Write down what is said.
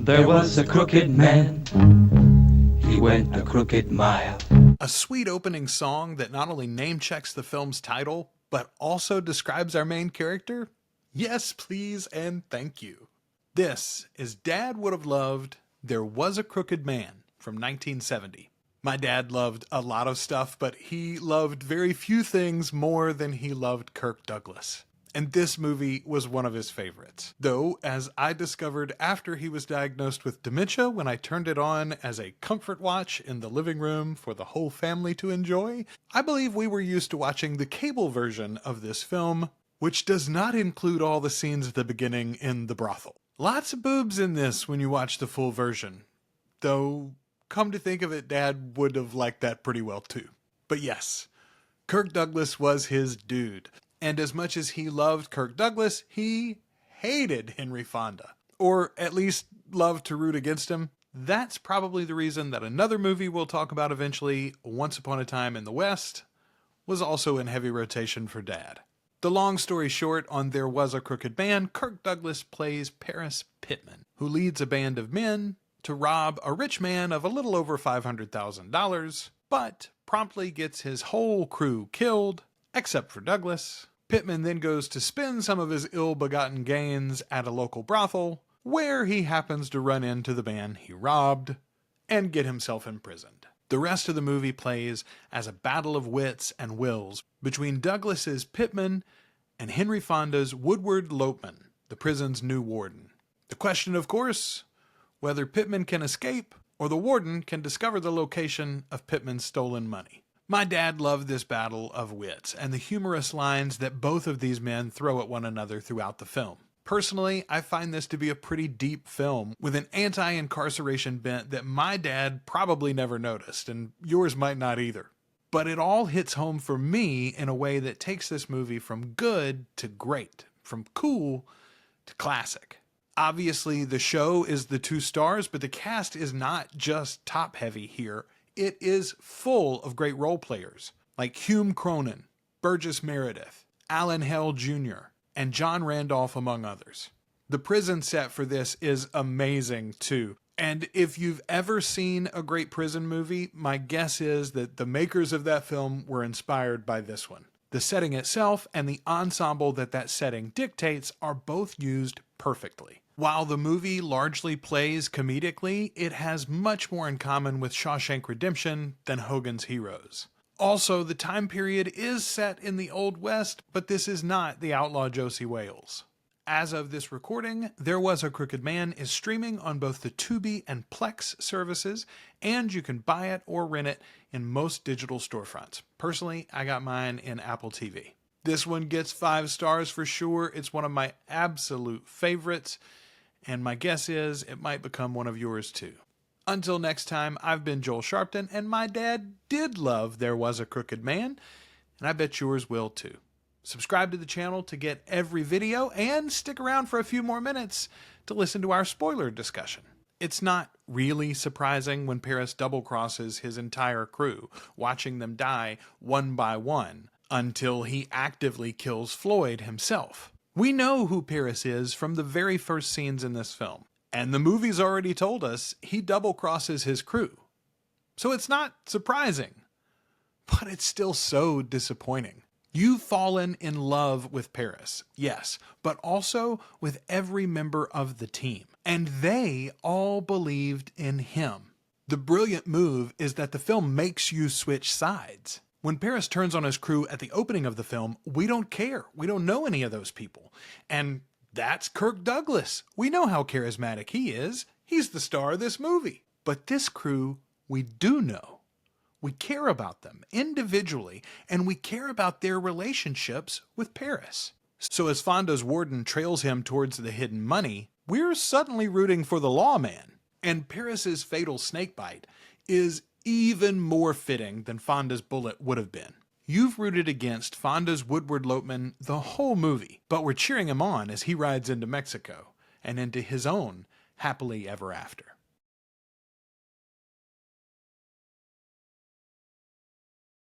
There was a crooked man, he went a crooked mile. A sweet opening song that not only name checks the film's title, but also describes our main character? Yes, please, and thank you. This is Dad Would Have Loved There Was a Crooked Man from 1970. My dad loved a lot of stuff, but he loved very few things more than he loved Kirk Douglas. And this movie was one of his favorites. Though, as I discovered after he was diagnosed with dementia when I turned it on as a comfort watch in the living room for the whole family to enjoy, I believe we were used to watching the cable version of this film, which does not include all the scenes at the beginning in the brothel. Lots of boobs in this when you watch the full version. Though, come to think of it, Dad would have liked that pretty well too. But yes, Kirk Douglas was his dude. And as much as he loved Kirk Douglas, he hated Henry Fonda. Or at least loved to root against him. That's probably the reason that another movie we'll talk about eventually, Once Upon a Time in the West, was also in heavy rotation for Dad. The long story short, on There Was a Crooked Man, Kirk Douglas plays Paris Pittman, who leads a band of men to rob a rich man of a little over $500,000, but promptly gets his whole crew killed, except for Douglas. Pittman then goes to spend some of his ill-begotten gains at a local brothel, where he happens to run into the man he robbed and get himself imprisoned. The rest of the movie plays as a battle of wits and wills between Douglas's Pittman and Henry Fonda's Woodward Lopeman, the prison's new warden. The question, of course, whether Pittman can escape or the warden can discover the location of Pittman's stolen money. My dad loved this battle of wits and the humorous lines that both of these men throw at one another throughout the film. Personally, I find this to be a pretty deep film with an anti-incarceration bent that my dad probably never noticed, and yours might not either. But it all hits home for me in a way that takes this movie from good to great, from cool to classic. Obviously, the show is the 2 stars, but the cast is not just top-heavy here. It is full of great role players like Hume Cronin, Burgess Meredith, Alan Hale Jr., and John Randolph, among others. The prison set for this is amazing too. And if you've ever seen a great prison movie, my guess is that the makers of that film were inspired by this one. The setting itself and the ensemble that setting dictates are both used perfectly. While the movie largely plays comedically, it has much more in common with Shawshank Redemption than Hogan's Heroes. Also, the time period is set in the Old West, but this is not the outlaw Josie Wales. As of this recording, There Was a Crooked Man is streaming on both the Tubi and Plex services, and you can buy it or rent it in most digital storefronts. Personally, I got mine in Apple TV. This one gets 5 stars for sure. It's one of my absolute favorites. And my guess is it might become one of yours too. Until next time, I've been Joel Sharpton, and my dad did love There Was a Crooked Man, and I bet yours will too. Subscribe to the channel to get every video, and stick around for a few more minutes to listen to our spoiler discussion. It's not really surprising when Paris double-crosses his entire crew, watching them die one by one, until he actively kills Floyd himself. We know who Paris is from the very first scenes in this film, and the movie's already told us he double-crosses his crew. So it's not surprising, but it's still so disappointing. You've fallen in love with Paris, yes, but also with every member of the team, and they all believed in him. The brilliant move is that the film makes you switch sides. When Paris turns on his crew at the opening of the film, we don't care. We don't know any of those people. And that's Kirk Douglas. We know how charismatic he is. He's the star of this movie. But this crew, we do know. We care about them individually, and we care about their relationships with Paris. So as Fonda's warden trails him towards the hidden money, we're suddenly rooting for the lawman. And Paris's fatal snakebite is even more fitting than Fonda's bullet would have been. You've rooted against Fonda's Woodward Lopeman the whole movie, but we're cheering him on as he rides into Mexico and into his own happily ever after.